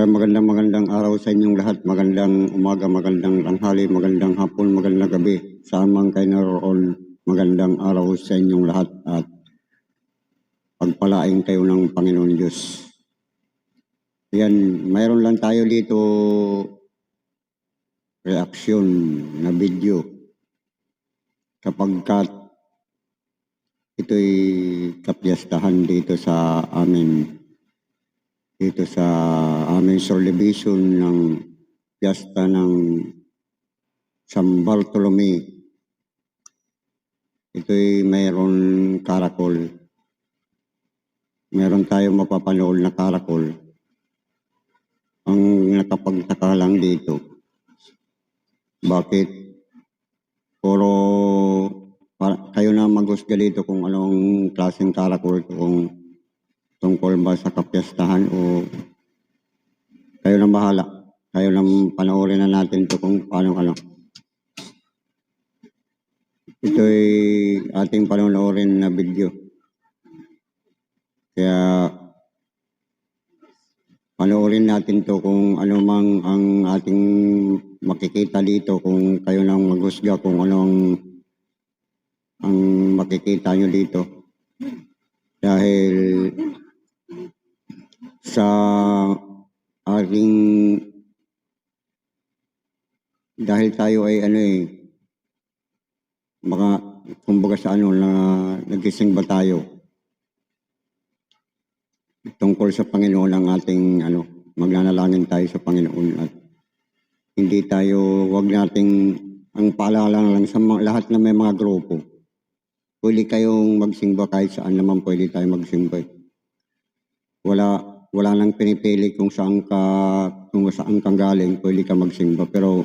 Magandang araw sa inyong lahat. Magandang umaga, magandang tanghali, magandang hapon, magandang gabi. Saan man kayo naroon, magandang araw sa inyong lahat at pagpalain kayo ng Panginoon Diyos. Yan, mayroon lang tayo dito reaksyon na video kapagkat ito'y kapiyastahan dito sa amin. Dito sa aming celebration ng piyesta ng San Bartolome. Ito'y mayroon karakol. Meron tayong mapapanood na karakol. Ang nakapagtaka lang dito, bakit puro kayo na maghusga dito kung anong klaseng karakol, kung tungkol ba sa kapiyastahan o kayo na bahala. Kayo lang panoorin na natin ito kung paano ano. Ito'y ating panoorin na video. Kaya panoorin natin to kung ano mang ang ating makikita dito, kung kayo nang maghusga kung ano ang makikita nyo dito. Dahil sa ating dahil tayo ay kumbaga sa na nagising ba tayo tungkol sa Panginoon ang ating magnanalangin tayo sa Panginoon at hindi tayo, wag nating ang paalala lang sa lahat na may mga grupo, pwede kayong magsimba kahit saan naman pwede tayo magsimba. Wala nang pinipili kung saan kang galing, pwede ka magsimba. Pero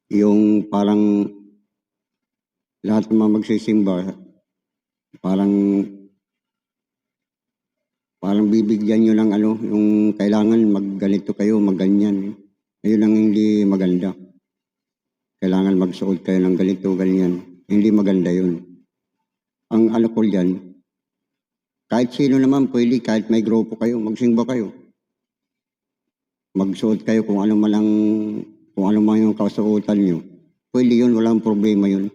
yung parang lahat naman magsisimba, parang bibigyan nyo ng yung kailangan magganito kayo, magganyan. Ayun ang hindi maganda. Kailangan magsuot kayo ng ganito, ganyan. Hindi maganda yun. Ang ko dyan, kahit sino naman pwede, kahit may grupo kayo, magsimba kayo. Magsuot kayo kung ano man yung kasuotan nyo. Pwede yun, walang problema yun.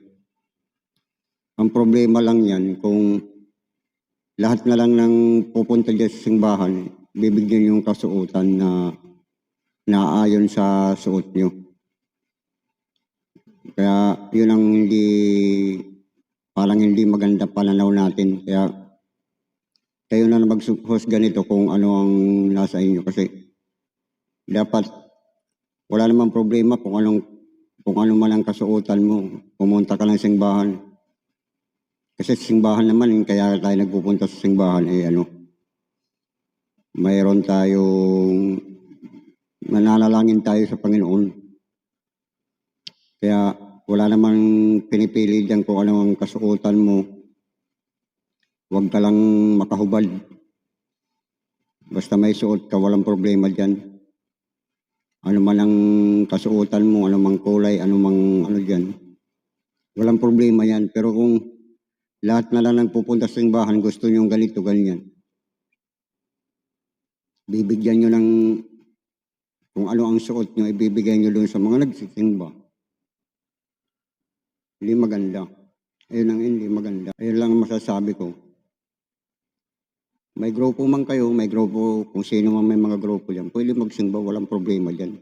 Ang problema lang yan, kung lahat na lang ng pupunta dyan sa simbahan, bibigyan yung kasuotan na naayon sa suot nyo. Kaya yun ang hindi maganda pananaw natin. Kaya kayo na maghusga nito kung ano ang nasa inyo. Kasi dapat wala namang problema kung ano man ang kasuotan mo. Pumunta ka ng simbahan. Kasi simbahan naman, kaya tayo nagpupunta sa simbahan, mayroon tayong mananalangin tayo sa Panginoon. Kaya wala namang pinipili dyan kung ano ang kasuotan mo. Huwag ka lang makahubad. Basta may suot ka, walang problema dyan. Ano man ang kasuotan mo, ano mang kulay, ano mang dyan. Walang problema yan. Pero kung lahat na lang pupunta sa simbahan, gusto nyo ganito, ganyan. Bibigyan nyo ng kung ano ang suot nyo, ibibigay nyo doon sa mga nagsisimba. Hindi maganda. Ayun ang hindi maganda. Ayun lang masasabi ko. May grupo man kayo, may grupo, kung sino man may mga grupo dyan, pwede magsimba, walang problema dyan.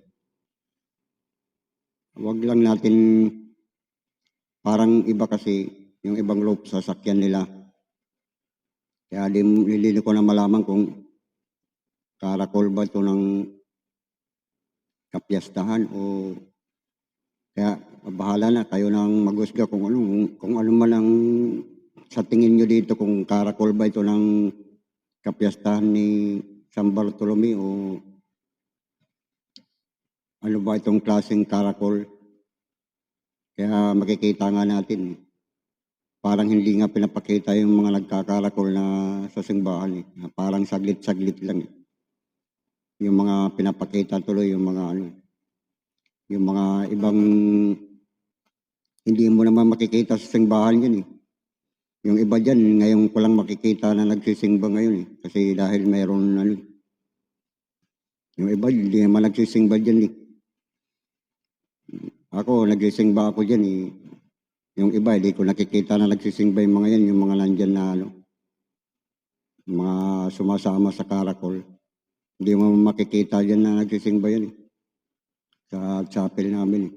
Huwag lang natin, parang iba kasi, yung ibang grupo sasakyan nila. Kaya hindi ko na malaman kung karakol ba ito ng kapiyastahan o kaya bahala na kayo nang maghusga kung ano man ang sa tingin nyo dito, kung karakol ba ito ng kapiyastahan ni San Bartolome o ano ba itong klaseng karakol. Kaya makikita nga natin, parang hindi nga pinapakita yung mga nagkakarakol na sa simbahan. Parang saglit-saglit lang. Yung mga pinapakita tuloy, yung mga ibang hindi mo naman makikita sa simbahan yun. Yung iba dyan, ngayon ko lang makikita na nagsisimba ngayon. Kasi dahil mayroon Yung iba, hindi naman nagsisimba dyan eh. Ako, nagsisimba ako dyan eh. Yung iba, hindi ko nakikita na nagsisimba yung mga yan, yung mga nandyan na ano, mga sumasama sa karakol. Hindi mo makikita dyan na nagsisimba yan eh. Sa chapel namin eh.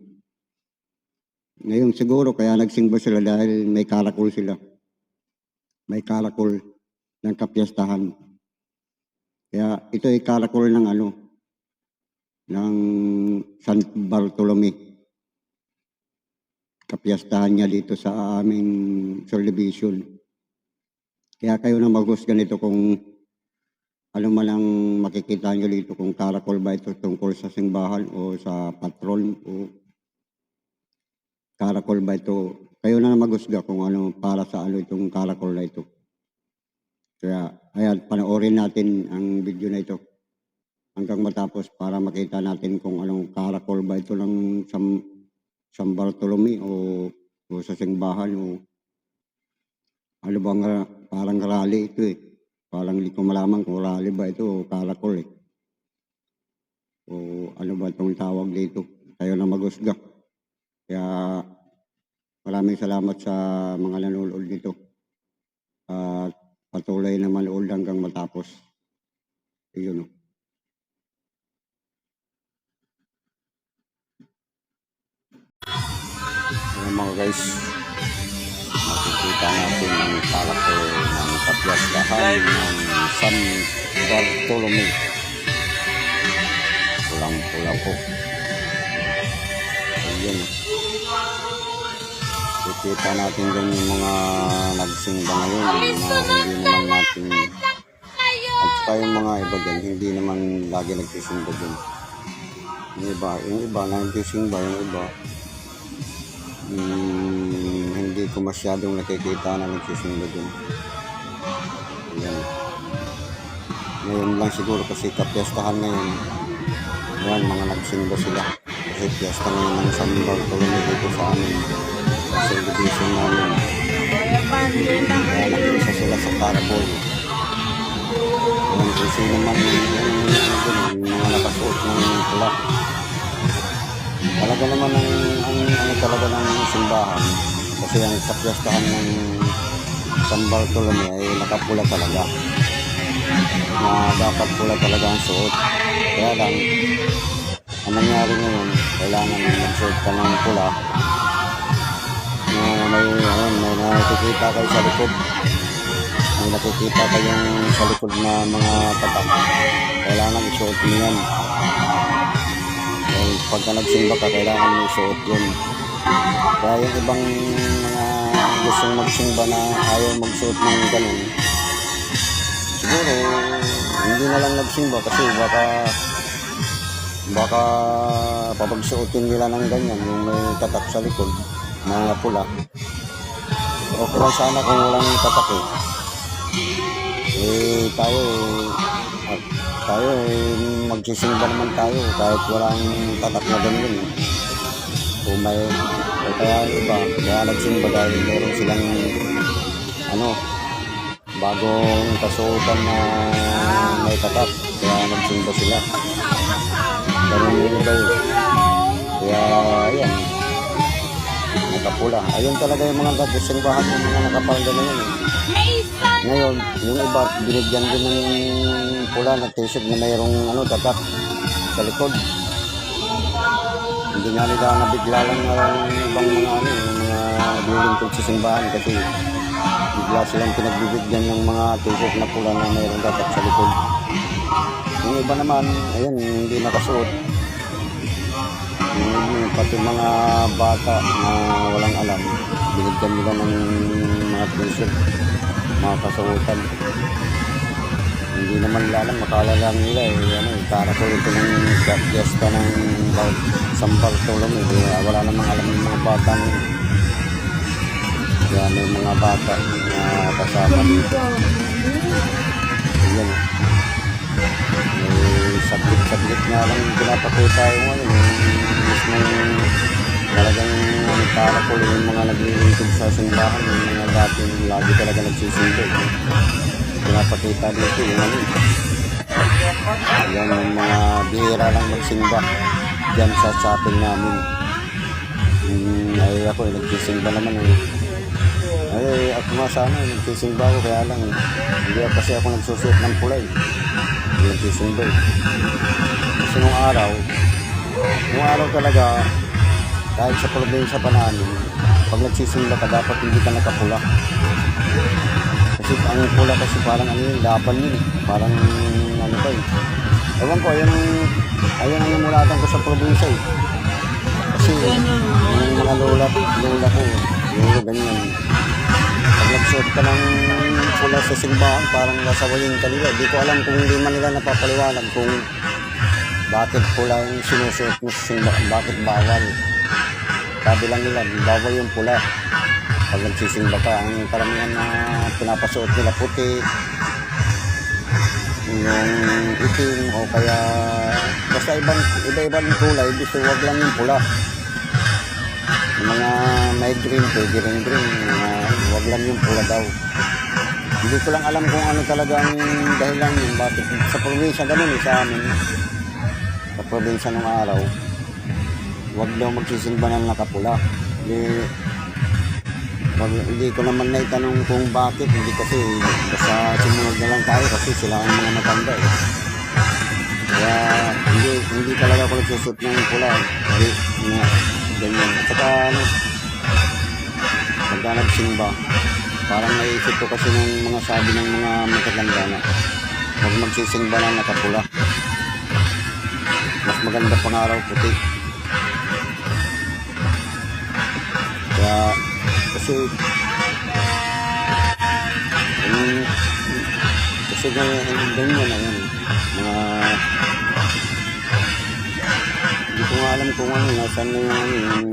Ngayon siguro kaya nagsimba sila dahil may karakol sila. May karakol ng kapiyastahan. Kaya ito ay karakol ng ano, ng San Bartolome. Kapiyastahan niya dito sa aming subdivision. Kaya kayo na maghusga nito kung ano man ang makikita nyo dito, kung karakol ba ito tungkol sa simbahan o sa patron o karakol ba ito. Kayo na maghusga kung ano para sa ano itong karakol na ito. Kaya ayan, panoorin natin ang video na ito hanggang matapos para makita natin kung anong karakol ba ito ng San Bartolome o sa simbahan o ano bang parang rally ito eh. Parang hindi ko malaman kung rally ba ito o karakol eh. O ano ba itong tawag dito. Kayo na maghusga. Kaya maraming salamat sa mga nanonood dito. At patuloy na manood hanggang matapos. Iyon o. Ayan mga guys, makikita natin ang karakol ng kapiyastahan ng San Bartolome. Pulang-pula po. Ayan. Kikita natin dyan yung mga nagsimba ngayon, na hindi naman natin, at saka yung mga iba dyan, hindi naman lagi nagsisimba dyan. Yung iba nagsisimba, yung iba, hindi ko masyadong nakikita na nagsisimba dyan. Ayan. Ngayon lang siguro kasi kapiyastahan ngayon, ayan, mga nagsimba sila. Kasi piyesta ngayon ng San Bartolome dito sa amin. Sa subdivision namin. Kaya nag-isa sila sa karakol. Ayan, kung sino man yung mga nakasuot ng pula. Talaga naman ang talaga ng simbahan. Kasi ang kapiyastahan ng San Bartolome ay nakapula talaga. Na dapat pula talaga ang suot. Kaya lang, ang nangyari ngayon, kailangan magsuot ka ng pula. May nakikita kayo sa likod. May nakikita kayong sa likod na mga tatak. Kailangan isuot mo yan. Pagka nagsimba ka, kailangan mo isuot yun. Kaya yung ibang mga gustong magsimba na ayaw magsuot ng ganun, siguro hindi na lang nagsimba kasi baka papagsuotin nila ng ganyan yung may tatak sa likod, mga pula. Okay lang sana kung walang tatak eh. Tayo magsisimba naman tayo kahit walang tatak na ganyan eh. Kung may kaya iba, kaya nagsimba dahil meron silang bagong kasuotan na may tatak, kaya nagsimba sila. Ganun yung iba eh. Kaya ayan, nakapula. Ayun talaga yung mga nagsimbahan, yung mga nakapalda na yun eh. Ngayon, yung iba, binigyan din ng pula na t-shirt na mayroong tatak sa likod. Hindi nga nila nabigla lang ibang mga lilingkod sa simbahan kasi bigla silang pinagbibigyan ng mga t-shirt na pula na mayroong tatak sa likod. Yung iba naman, ayun, hindi nakasuot. Pati mga bata na walang alam, binigyan nila ng mga t-shirt, mga kasuotan. Hindi naman nila alam, makala lang nila karakol ito ng fiesta ng San Bartolome. Wala namang alam ng mga bata nila. Kaya may mga bata na kasama dito. Ayan. May saglit nga lang pinapakita yung mismong talagang karakol yung mga naglilingkod sa simbahan, yung mga dating lagi talaga nagsisimba. Pinapakita dito yung yan yung mga bihira lang magsimba dyan sa chapel namin. Ay ako nagsisimba naman Ay ako nga sana nagsisimba ako, kaya lang hindi kasi ako nagsusuot ng pula hindi nagsisimba kasi nung araw talaga, kahit sa probinsya pa namin, pag nagsisimba ka dapat hindi ka nakapula. Kasi ang pula kasi parang laban yun, parang pa ewan ko, ayun ang namulatan ko sa probinsya kasi yung mga lola ko ganyan, pag nagsuot ka ng pula sa simbahan parang nasawayin ka nila. Di ko alam kung hindi man nila napapaliwanag kung bakit pula yung sinusuot mo sa simbahan, bakit bawal. Sabi lang nila bawal yung pula pag nagsisimba ka. Ang karamihan na pinapasuot nila puti, yung itim, o kaya basta iba-ibang kulay, gusto wag lang yung pula. Yung mga may green, pwede rin green, wag lang yung pula daw. Hindi ko lang alam kung ano talagang dahilan yung bakit sa probinsya ganun sa amin. Sa probinsya nung araw, wag daw magsisimba ng nakapula. Hindi ko naman naitanong kung bakit, hindi kasi basta sumunod na lang tayo kasi sila ang mga matanda Kaya hindi talaga ako nagsusot ng pula. Ganyan. At saka pagka nagsimba, parang naisip ko kasi ng mga sabi ng mga matatanda na huwag magsisimba ng nakapula. Mas maganda pang araw puti. Kaya kasi ganyan na yun mga hindi ko nga alam kung nasan na yung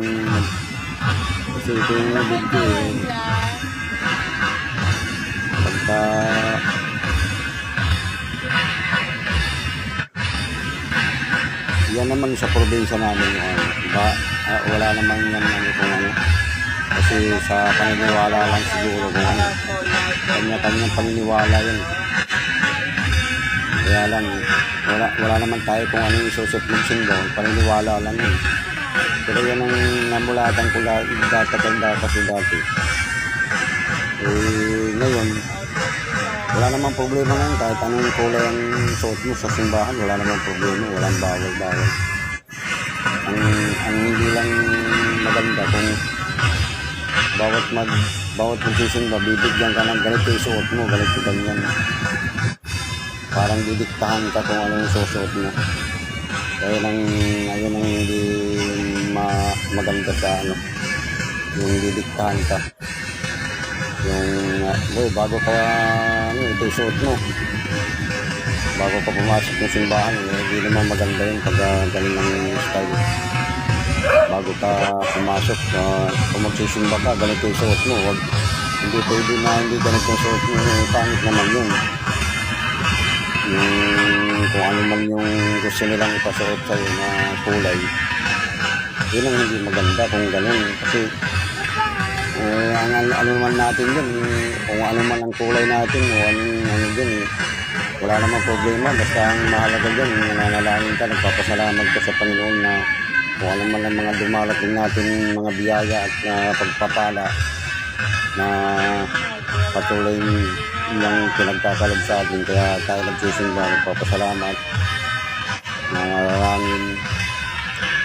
kasi ito yung nabigyo pagka yan naman sa probinsya namin wala naman yan kung kasi sa paniniwala lang siguro kung kanya-kanyang paniniwala yun. Kaya lang wala naman tayo kung ano yung isusot ng simba, paniniwala lang yun. Pero yan ang namulatan ko dati. Ngayon wala namang problema ngayon kahit anong kulay ang suot mo sa simbahan, wala namang problema, walang bawal. Ang hindi lang maganda kung bawat magsisimba, bibigyan ka ng ganito yung suot mo, ganito ganyan. Parang didiktahan ka kung ano yung susuot mo. Kaya lang, ayun ang hindi maganda sa yung didiktahan ka. Yung, bago ka, ito yung suot mo. Bago ka pumasok ng simbahan, hindi naman maganda yun pag galing ng style. Bago ka pumasok, kung magsisimba ka, ganito yung suot mo. Hindi pwede na hindi ganito yung suot mo. Pangit naman yun. Kung ano man yung gusto nilang ipasuot sa'yo na kulay, yun ang hindi maganda kung ganun. Kasi ano naman natin yun, kung ano man ang kulay natin o ano dyan, wala namang problema. Basta ang mahalaga dyan, nananalangin ka, nagpapasalamat ka sa Panginoon na kung ano man ang mga dumarating natin mga biyaya at pagpapala na patuloy niyang pinagkakalob sa atin. Kaya tayo nagsisimba, nagpapasalamat, nanalangin,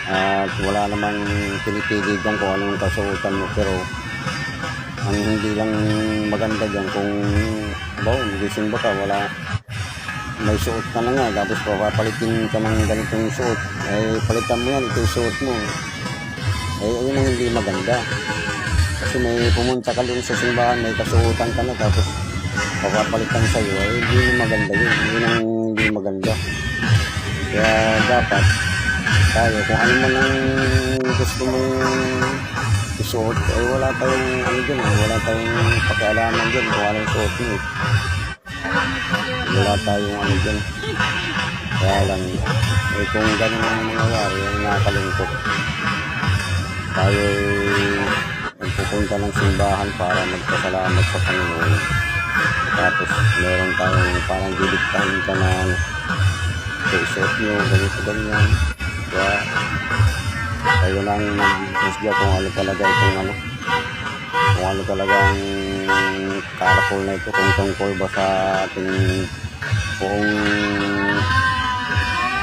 at wala namang pinipili dyan kung anong kasuotan mo. Pero ang hindi lang maganda dyan kung nagsisimba ka, may suot ka na nga, tapos papalitin ka ng ganitong suot, palitan mo yan, ito yung suot mo. Yun ang hindi maganda. Kasi may pumunta ka doon sa simbahan, may kasuotan ka na, tapos papapalitan sa'yo, hindi maganda yun. Yun ang hindi maganda. Kaya dapat tayo, kung ano man ang gusto mong isuot, wala tayong wala tayong pakialaman dyan kung anong suot mo. Wala tayong dyan. Kaya lang, kung ganun ang mangyayari, ang nakakalungkot, tayo nagpupunta ng simbahan para magpasalamat sa Panginoon. Tapos meron tayong parang didiktahin ka na isuot nyo, ganito ganyan. Kaya kayo lang mag-husga kung ano talaga itong ano, kung ano talagang carpool na ito, kung tungkol ba sa ating buong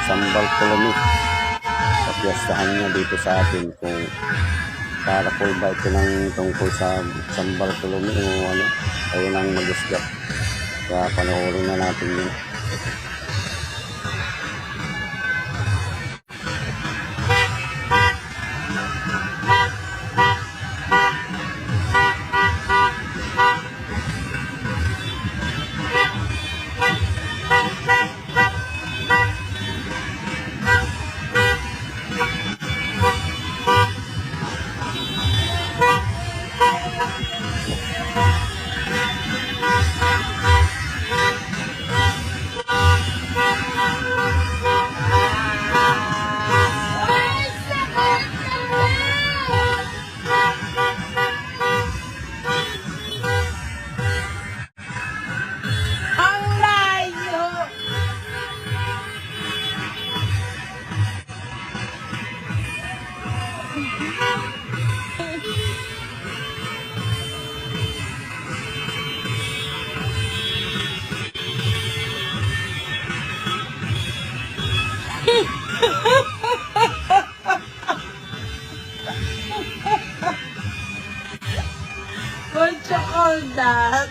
San Bartolome, sa piyastahan niya dito sa atin, kung carpool ba ito ng tungkol sa San Bartolome o ano, kayo lang mag-husga. Kaya panoorin na natin yun. Ang layo! What you call that?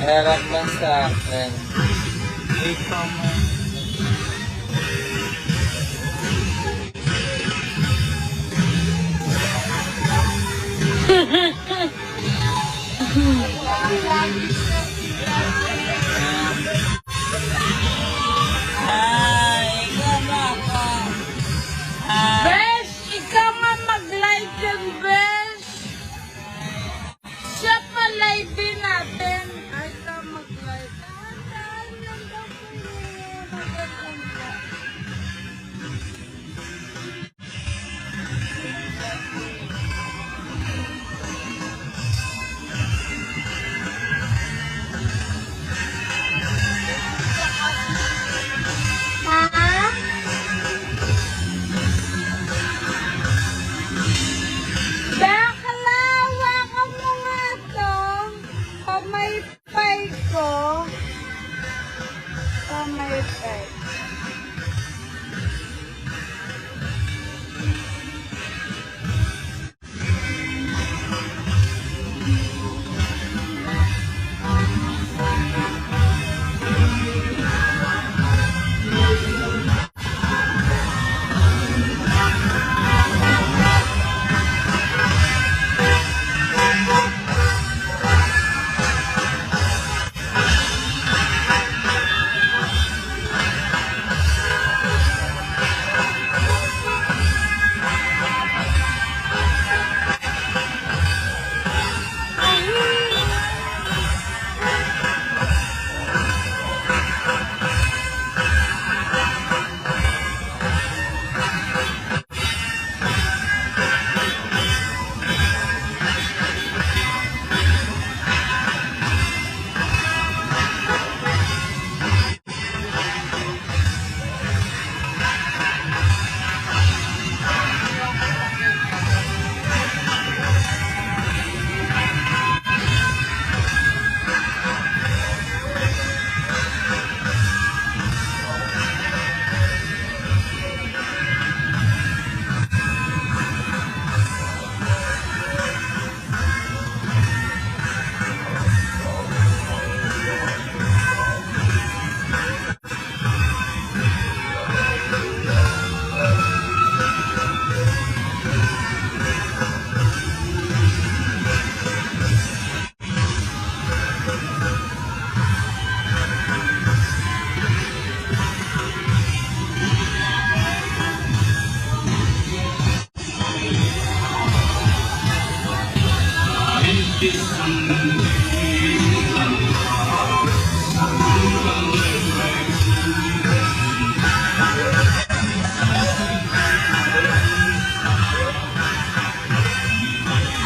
Harap lang sa akin. Ikaw mo. Besh, ikaw nga mag-live yan, Besh. Siya pa live din natin. Ay, ikaw mag-live.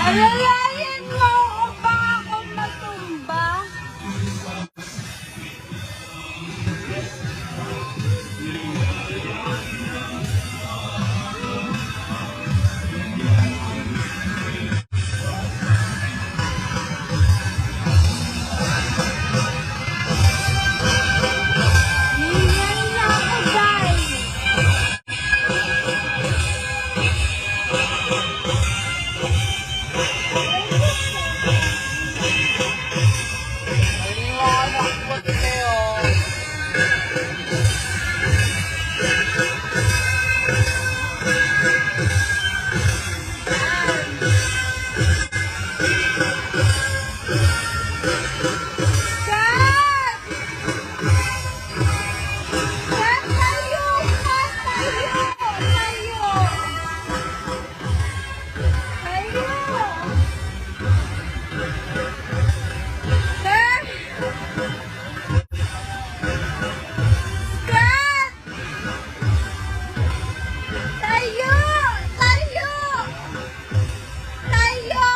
Alalayan mo o baka ako matumba. Hingan na ako, guys. Maliwanag po kayo. Kat! Kat, tayo! Kat, tayo! Tayo! Tayo! Kat! Kat! Tayo! Tayo! Tayo!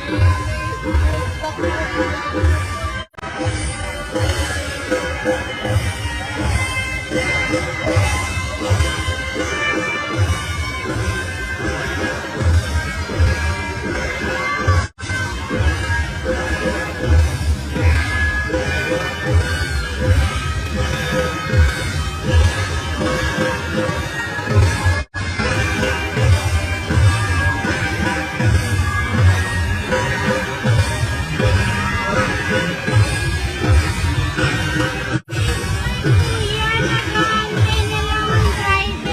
Yan, nakaantay na lang ang driver.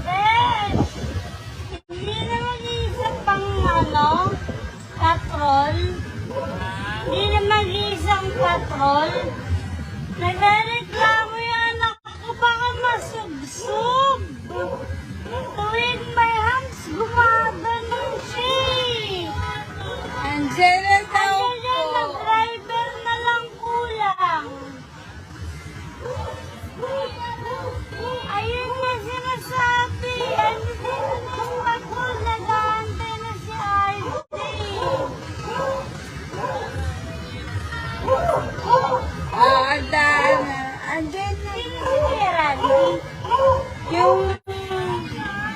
Ben! Hindi na mag-iisa pang patrol. Hindi na mag-iisang patrol. Nagrereklamo yung anak ko baka masugsug. Tuwing may hands, gumaganon siya eh. Angela daw Ano yan, po. nag-driver na lang kulang. Ayun nga sinasabi. Ano din ang patrol, nag-aantay na si RD. Daan na. Andyan na. Si Randy. Yung...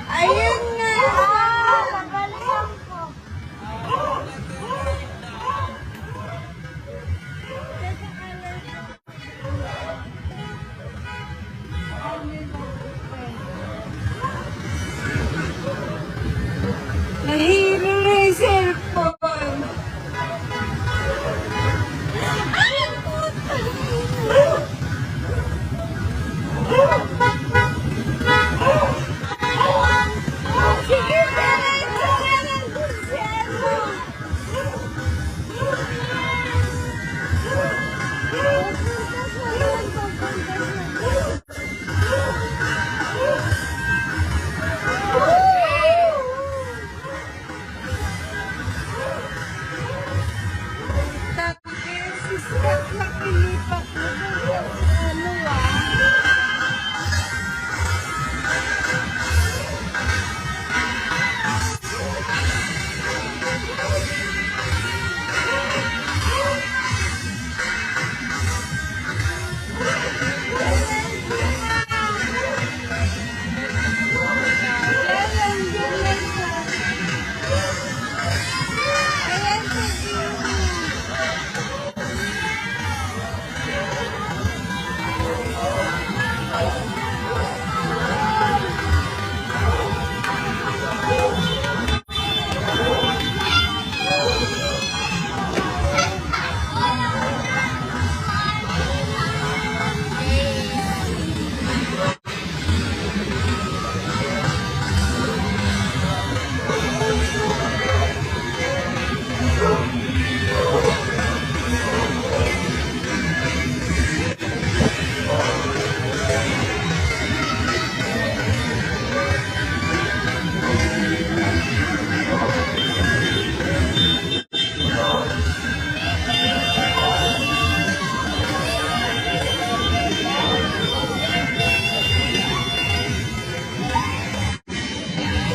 Ayun nga. Nabalikan ko. Nahiro na yung cellphone. Sige, diretso ka ng gobyerno. Takil, si Scott nakilipat mo dun sa ano Ayan si Jimmy.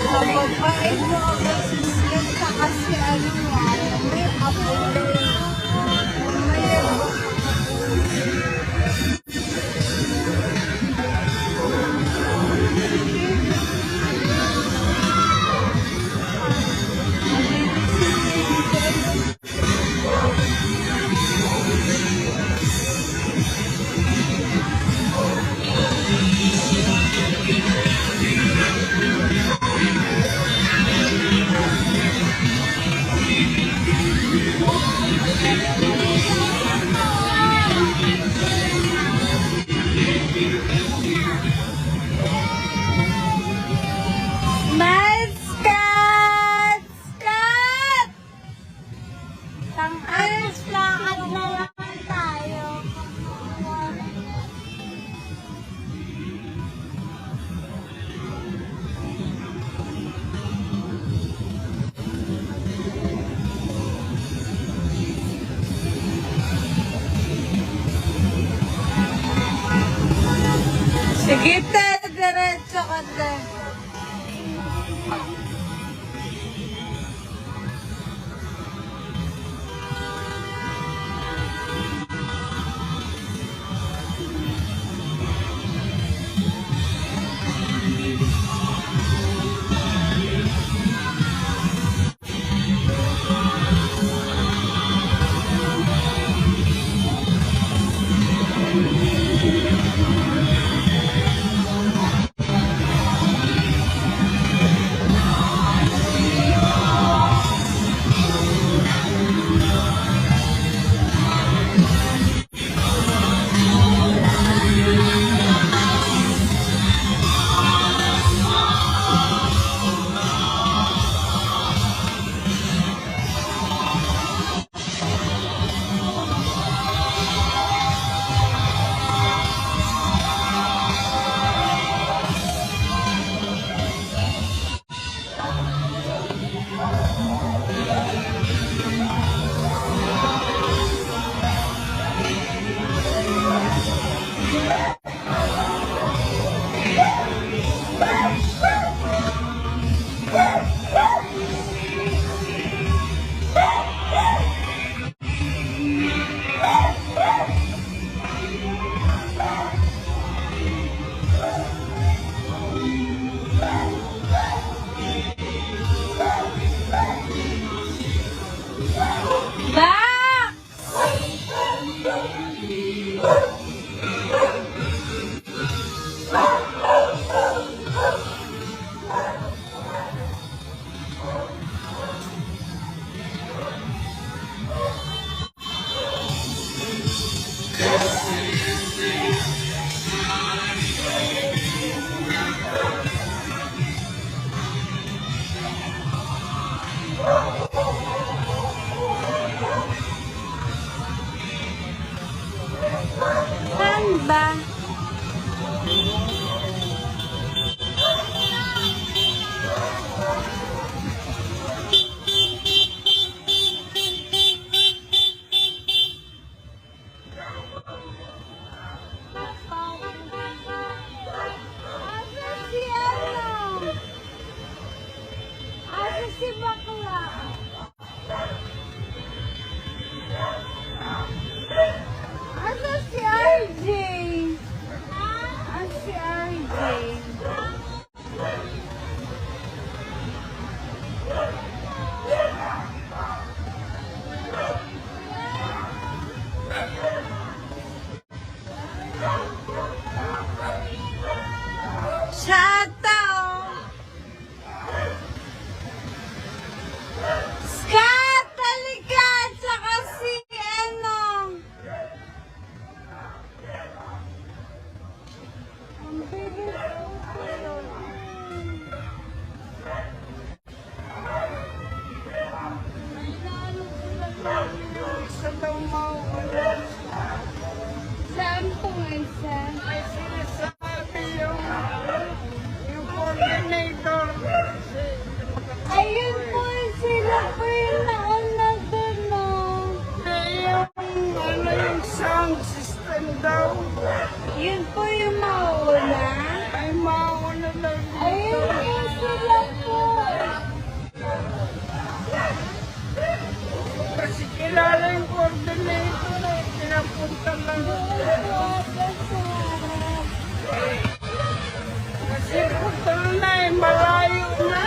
Mababait mo ako si Scott sa kasi ano may apo na Miles, Scott! Scott! Tang-alas lakad na lang tayo. Sige, diretso ka din. Ayun po sila po. Kasi kilala yung coordinator eh. Pinapunta lang. Kasi punta na eh. Malayo na.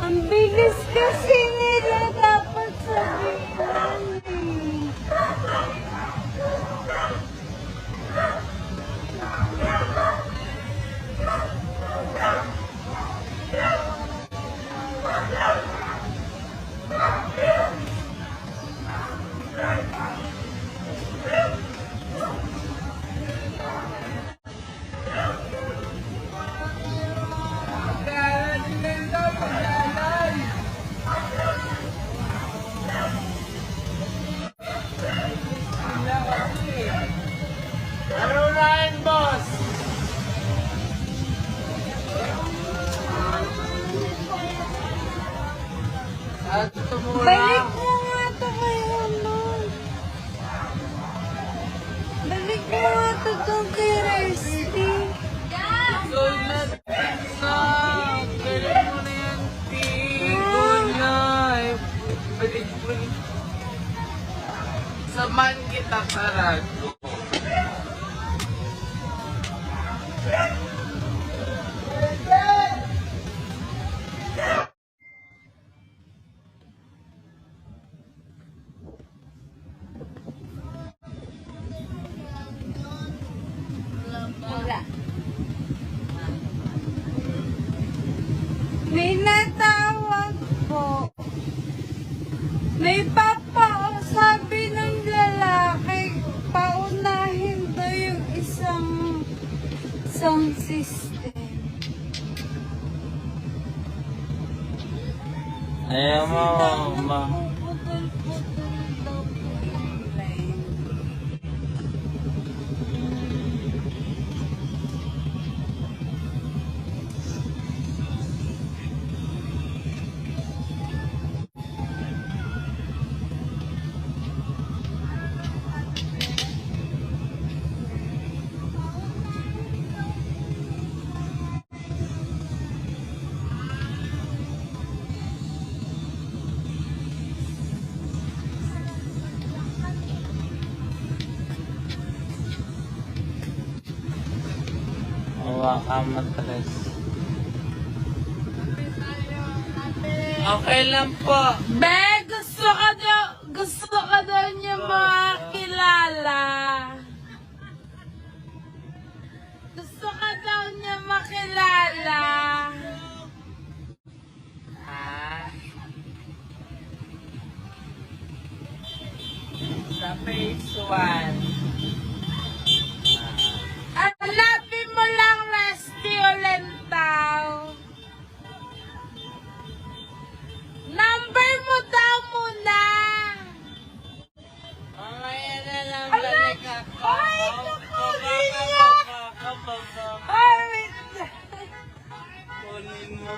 Ang bilis kasi nila dapat sabihin eh. Ano na yun, boss? At tumula. Balik mo nga to kayo, ano? Balik mo nga to doon kay Resty. Goal na. Galing mo na yan, P. Goal na. Balik. Samahan kita, Karago. Wala. May natawag po. May sabi ng lalaki, paunahin daw yung isang sound system. Ayaw mo, ma. Puputol-putol daw po yung line. Uwa ka matres. Okay lang po. Be, gusto ka daw niya makilala. Gusto ka daw niya makilala. Sa phase 1. Hanapin mo lang Resty Olentaw. Number mo daw muna. Mamaya na lang balik ako. Ay, naku, Kapag Ay, wait. kunin mo.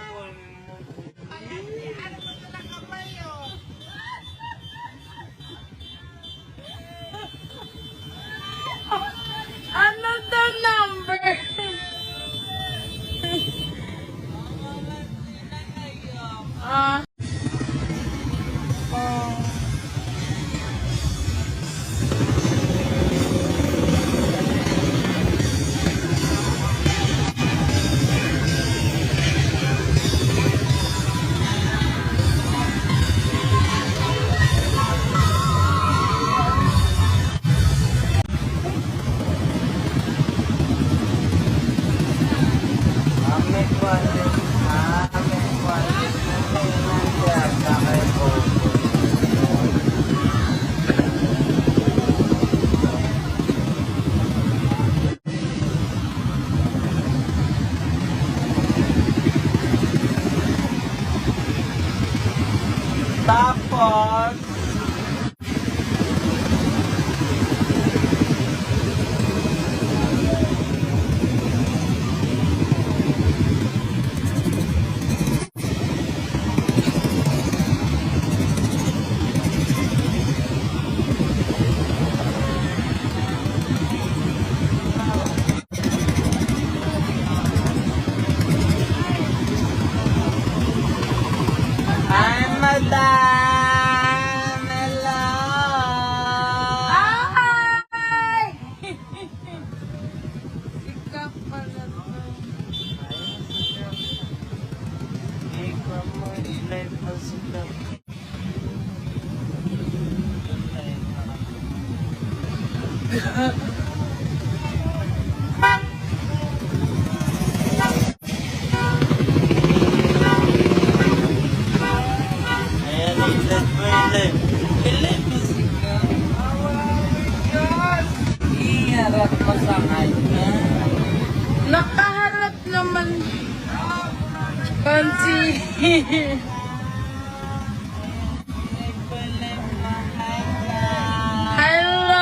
Ayan, ilan po ilan. Ilan music ka. Iharap mo sa kanya. Nakaharap naman. Pansi. Hello!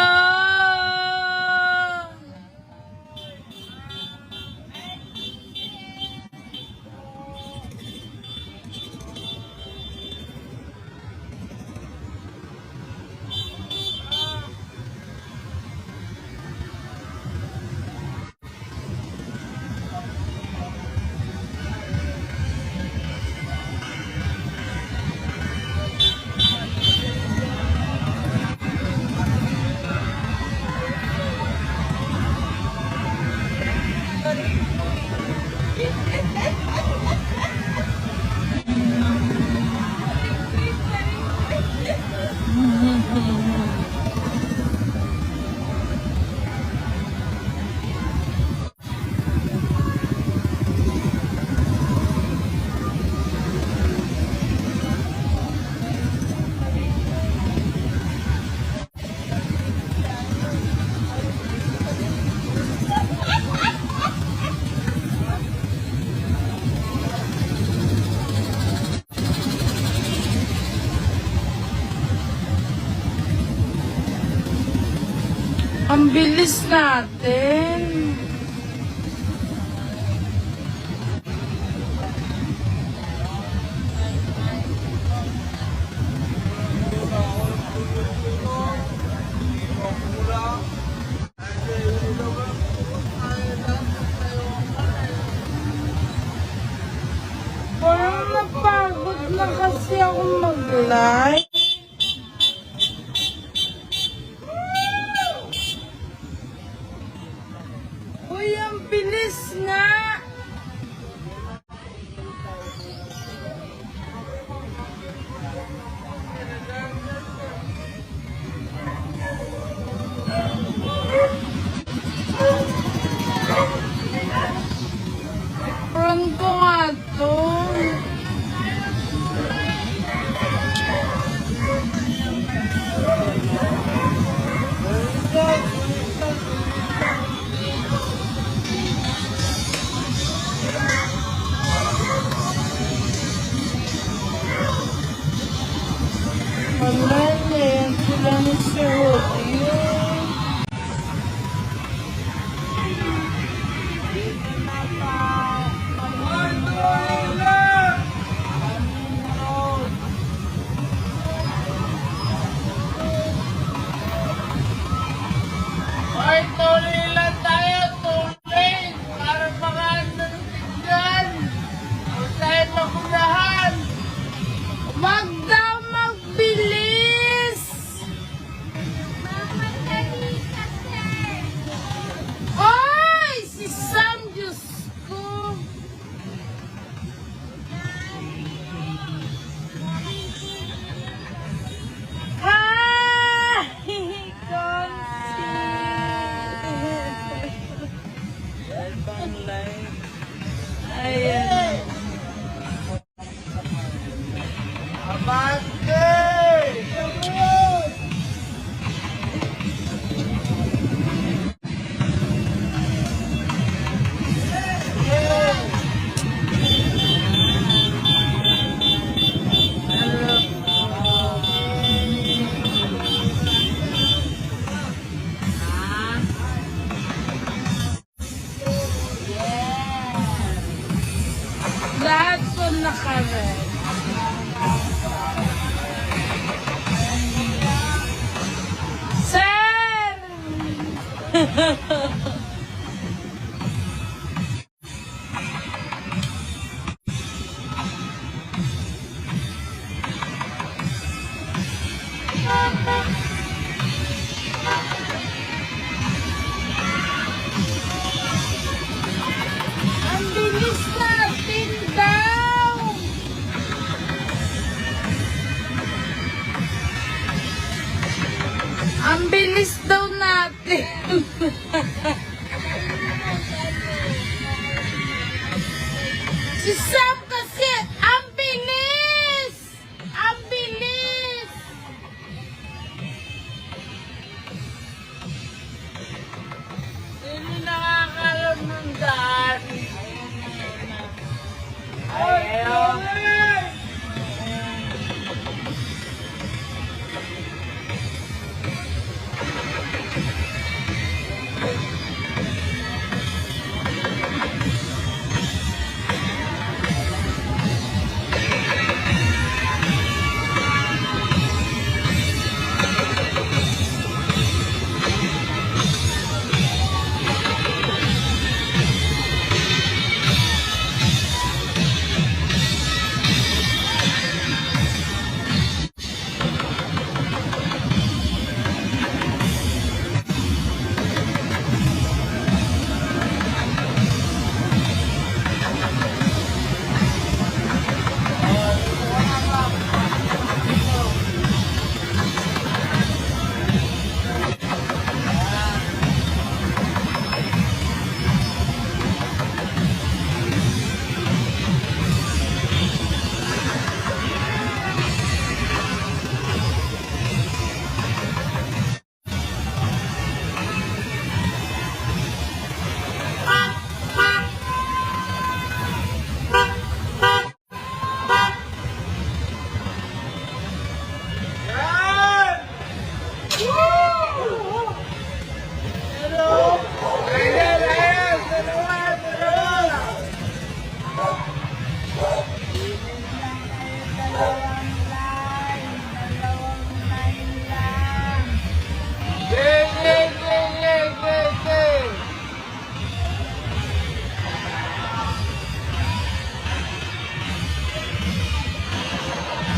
Ang bilis natin. Parang napagod na kasi ako mag-live. Uy, ang bilis nga! Pronto nga to. Malay, sila ni Sir Ay, tuloy lang tayo, tuloy! Para makaandang tignan! Huwag tayo makunahan! Magda, magbilis! Ay! Si Sam, Diyos ko! Ay! Ayan. Abante! Lahat po naka-red. Sir! Ang bilis natin daw! Ang Ang bilis daw natin. Si Sam kasi, ang bilis! Ang bilis! Sino nakakalam ng daan? Ayaw.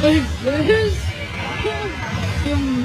Ay, guys! Yung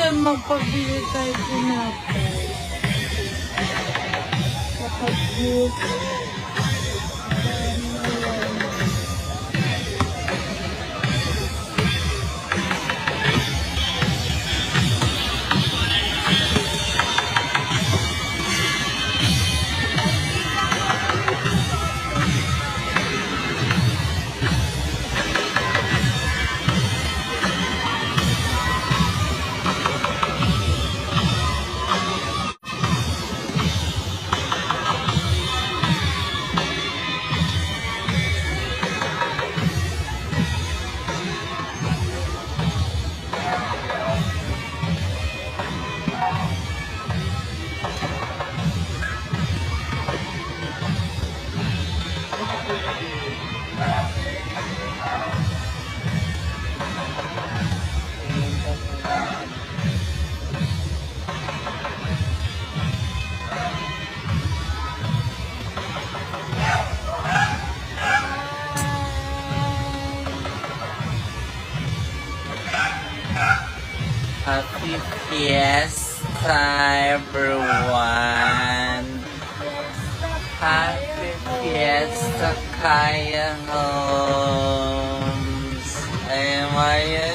tayo magpabili tayo tinapay. Kapag buto. Happy Fiesta, everyone. Happy Fiesta, Kaya Homes. Ay, Maya.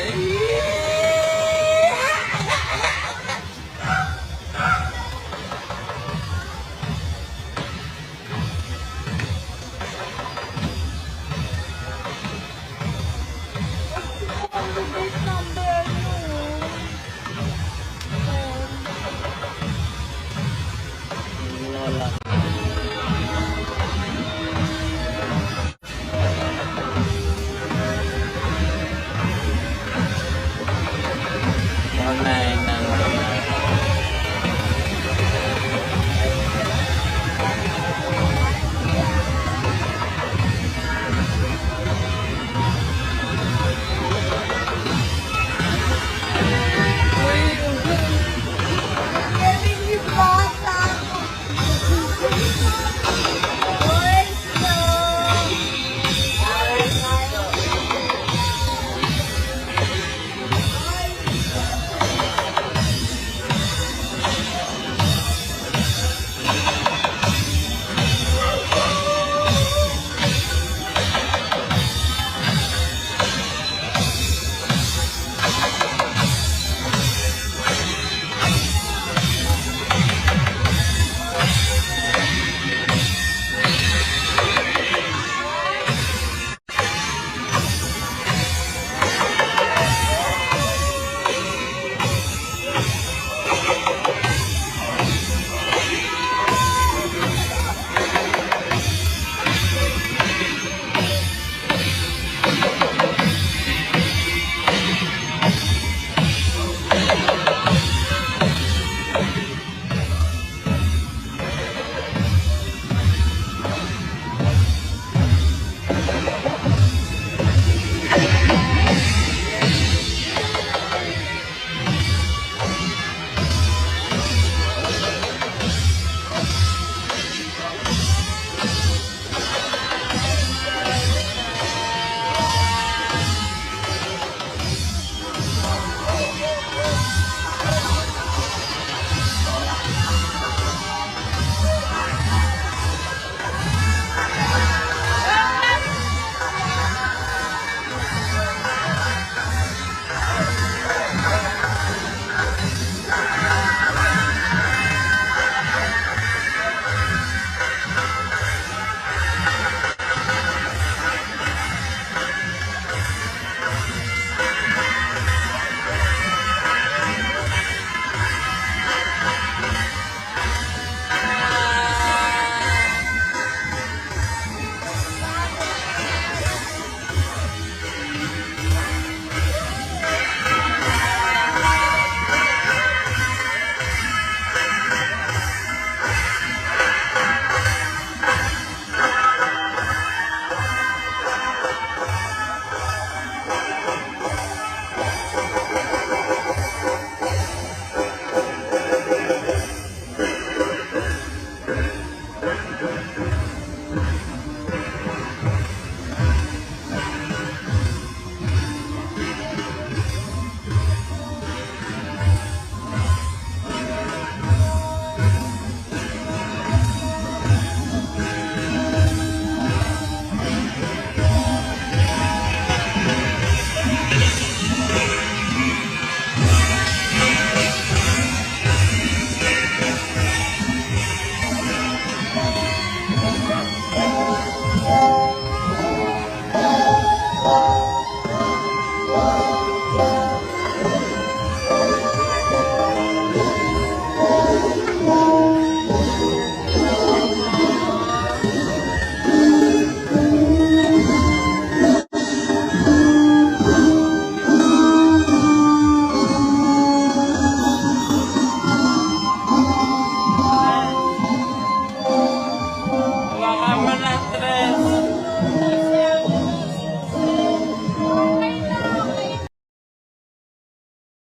Ang bibig number